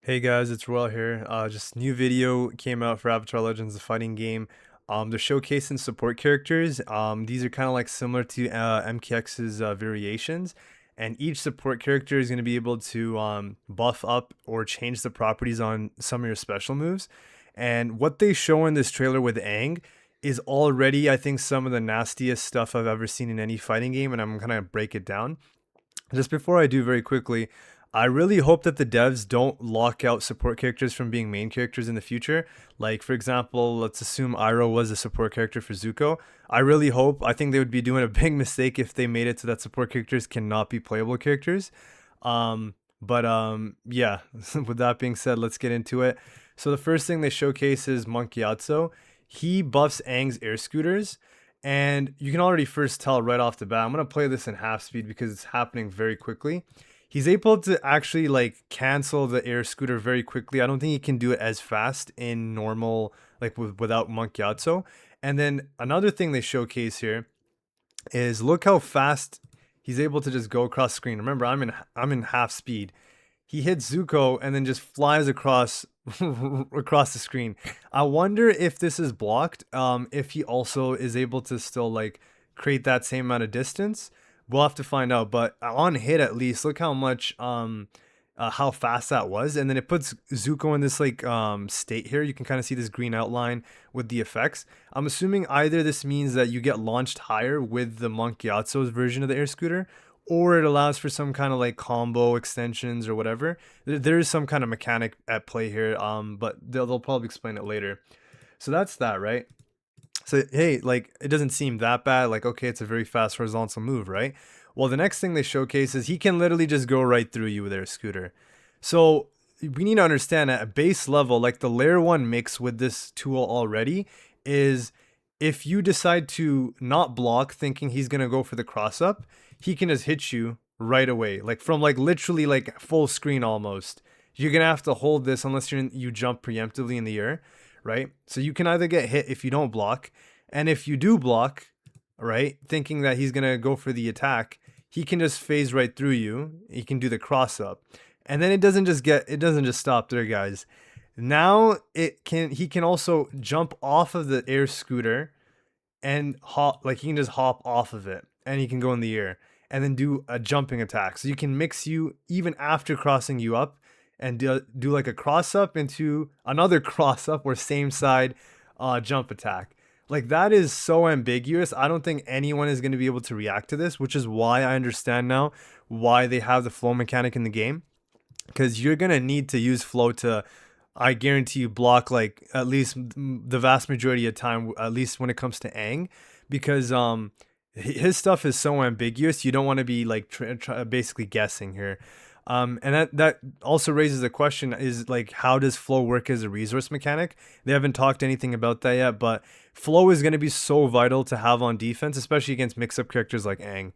Hey guys, it's Royal here. Just new video came out for Avatar Legends, the fighting game. They're showcasing support characters. These are kind of like similar to MKX's variations, and each support character is going to be able to buff up or change the properties on some of your special moves. And what they show in this trailer with Aang is already, I think, some of the nastiest stuff I've ever seen in any fighting game, and I'm gonna break it down. Just before I do, very quickly, I really hope that the devs don't lock out support characters from being main characters in the future. Like, for example, let's assume Iroh was a support character for Zuko. I really hope, I think they would be doing a big mistake if they made it so that support characters cannot be playable characters. Yeah, with that being said, let's get into it. So, the first thing they showcase is Monk Gyatso. He buffs Aang's air scooters. And you can already first tell right off the bat. I'm gonna play this in half speed because it's happening very quickly. He's able to actually like cancel the air scooter very quickly. I don't think he can do it as fast in normal, like without Monk Gyatso. And then another thing they showcase here is look how fast he's able to just go across screen. Remember, I'm in half speed. He hits Zuko and then just flies across across the screen. I wonder if this is blocked. If he also is able to still like create that same amount of distance. We'll have to find out. But on hit at least, look how fast that was, and then it puts Zuko in this like state here. You can kind of see this green outline with the effects. I'm assuming either this means that you get launched higher with the Monk Gyatso's version of the air scooter, or it allows for some kind of like combo extensions or whatever. There is some kind of mechanic at play here, but they'll probably explain it later. So that's that, right? So hey, like it doesn't seem that bad. Like okay, it's a very fast horizontal move, right? Well, the next thing they showcase is he can literally just go right through you with their scooter. So we need to understand at a base level, like the layer one mix with this tool already is if you decide to not block thinking he's gonna go for the cross up, he can just hit you right away. Like from like literally like full screen almost. You're gonna have to hold this unless you jump preemptively in the air, right? So you can either get hit if you don't block, and if you do block, right, thinking that he's gonna go for the attack, he can just phase right through you. He can do the cross up, and then it doesn't just stop there, guys. Now he can also jump off of the air scooter and hop, like he can just hop off of it and he can go in the air and then do a jumping attack. So you can mix you even after crossing you up and do like a cross up into another cross up or same side jump attack. Like that is so ambiguous. I don't think anyone is going to be able to react to this, which is why I understand now why they have the flow mechanic in the game, because you're going to need to use flow to, I guarantee you, block like at least the vast majority of time, at least when it comes to Aang, because his stuff is so ambiguous. You don't want to be like basically guessing here. And that also raises the question: is like, how does flow work as a resource mechanic? They haven't talked anything about that yet, but flow is going to be so vital to have on defense, especially against mix-up characters like Aang.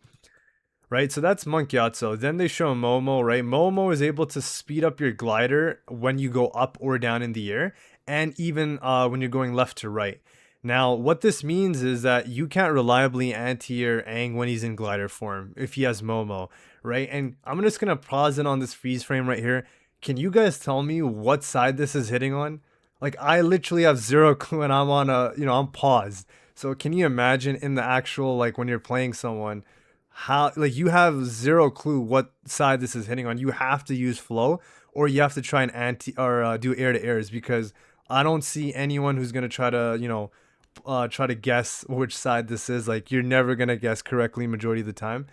Right, so that's Monk Gyatso. Then they show Momo, right? Momo is able to speed up your glider when you go up or down in the air, and even when you're going left to right. Now, what this means is that you can't reliably anti-air Aang when he's in glider form if he has Momo, right? And I'm just gonna pause it on this freeze frame right here. Can you guys tell me what side this is hitting on? Like, I literally have zero clue, and I'm on I'm paused. So can you imagine in the actual, like, when you're playing someone, how like you have zero clue what side this is hitting on? You have to use flow, or you have to try and anti or do air to airs, because I don't see anyone who's gonna try to try to guess which side this is. Like you're never gonna guess correctly majority of the time.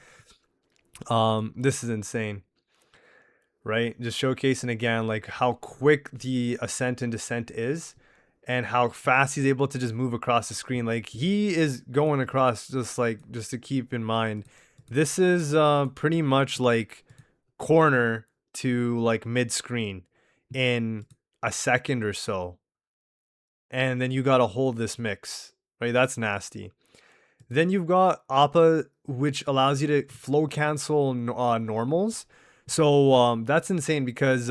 This is insane, right? Just showcasing again like how quick the ascent and descent is, and how fast he's able to just move across the screen. Like he is going across, just to keep in mind, this is pretty much like corner to like mid screen in a second or so. And then you got to hold this mix, right? That's nasty. Then you've got Appa, which allows you to flow cancel normals. So that's insane, because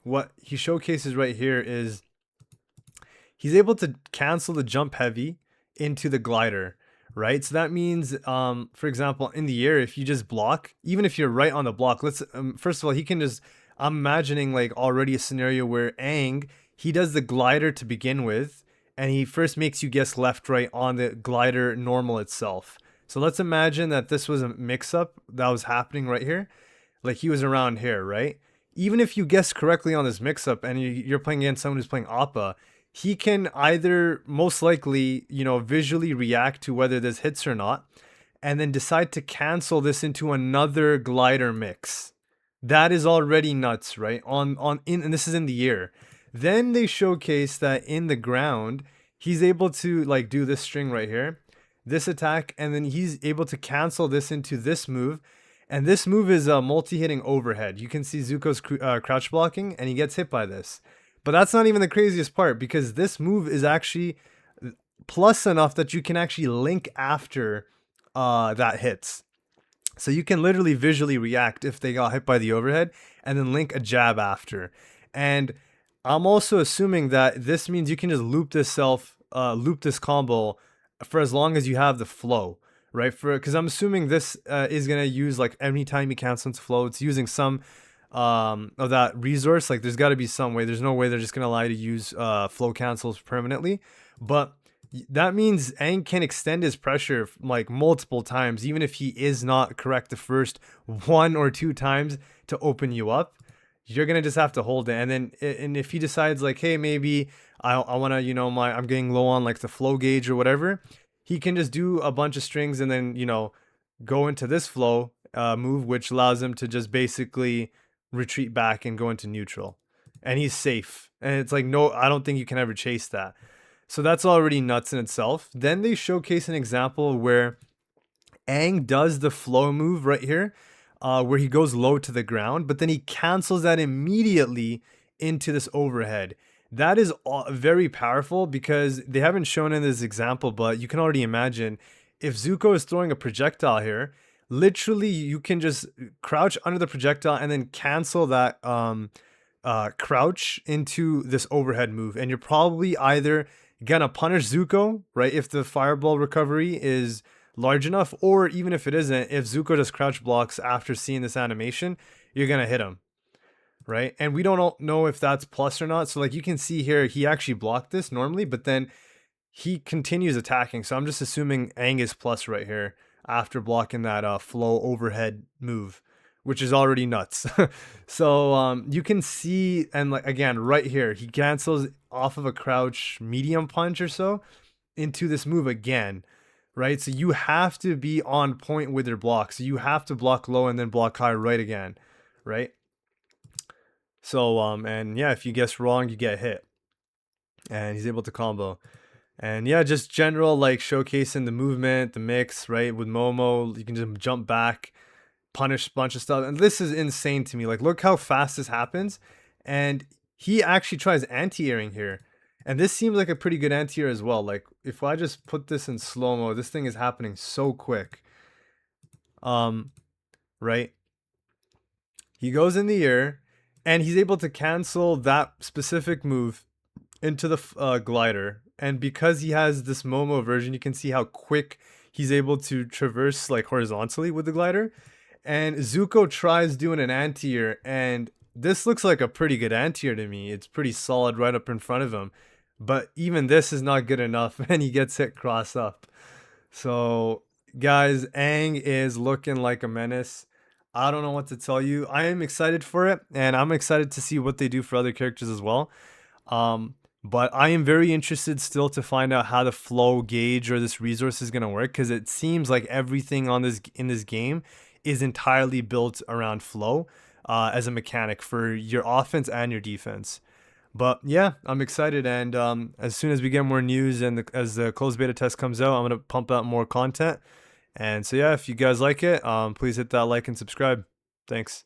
what he showcases right here is he's able to cancel the jump heavy into the glider, right? So that means, for example, in the air, if you just block, even if you're right on the block, let's first of all, he can just I'm imagining like already a scenario where Aang, he does the glider to begin with, and he first makes you guess left right on the glider normal itself. So let's imagine that this was a mix up that was happening right here. Like he was around here, right? Even if you guess correctly on this mix up and you're playing against someone who's playing Appa, he can either most likely, visually react to whether this hits or not, and then decide to cancel this into another glider mix. That is already nuts, right? And this is in the air. Then they showcase that in the ground, he's able to like do this string right here, this attack, and then he's able to cancel this into this move. And this move is a multi-hitting overhead. You can see Zuko's crouch blocking, and he gets hit by this. But that's not even the craziest part, because this move is actually plus enough that you can actually link after that hits. So you can literally visually react if they got hit by the overhead and then link a jab after. And I'm also assuming that this means you can just loop this combo for as long as you have the flow, right? Because I'm assuming this is gonna use like anytime you cancel into flow, it's using some of that resource. Like there's got to be some way. There's no way they're just gonna allow you to use flow cancels permanently, but that means Aang can extend his pressure like multiple times, even if he is not correct the first 1 or 2 times to open you up. You're gonna just have to hold it, and if he decides like, hey, maybe I wanna, I'm getting low on like the flow gauge or whatever, he can just do a bunch of strings and then go into this flow move, which allows him to just basically retreat back and go into neutral, and he's safe. And it's like, no, I don't think you can ever chase that. So that's already nuts in itself. Then they showcase an example where Aang does the flow move right here, where he goes low to the ground, but then he cancels that immediately into this overhead. That is very powerful because they haven't shown in this example, but you can already imagine if Zuko is throwing a projectile here, literally you can just crouch under the projectile and then cancel that crouch into this overhead move. And you're probably either gonna punish Zuko, right, if the fireball recovery is large enough, or even if it isn't, if Zuko just crouch blocks after seeing this animation, you're gonna hit him, right? And we don't know if that's plus or not. So like you can see here, he actually blocked this normally, but then he continues attacking. So I'm just assuming Aang is plus right here after blocking that flow overhead move, which is already nuts. So you can see, and like again right here, he cancels off of a crouch medium punch or so into this move again, right? So you have to be on point with your block. So you have to block low and then block high right again, right? So and yeah, if you guess wrong, you get hit. And he's able to combo. And yeah, just general like showcasing the movement, the mix, right? With Momo, you can just jump back, punish a bunch of stuff. And this is insane to me. Like, look how fast this happens. And he actually tries anti-airing here. And this seems like a pretty good anti-air as well. Like, if I just put this in slow-mo, this thing is happening so quick. Right? He goes in the air, and he's able to cancel that specific move into the glider. And because he has this Momo version, you can see how quick he's able to traverse like horizontally with the glider. And Zuko tries doing an anti-air, and this looks like a pretty good anti-air to me. It's pretty solid right up in front of him. But even this is not good enough, and he gets hit cross up. So, guys, Aang is looking like a menace. I don't know what to tell you. I am excited for it, and I'm excited to see what they do for other characters as well. But I am very interested still to find out how the flow gauge or this resource is going to work, because it seems like everything on this in this game is entirely built around flow as a mechanic for your offense and your defense. But yeah, I'm excited, and as soon as we get more news and as the closed beta test comes out, I'm gonna pump out more content. And so yeah, if you guys like it, please hit that like and subscribe. Thanks.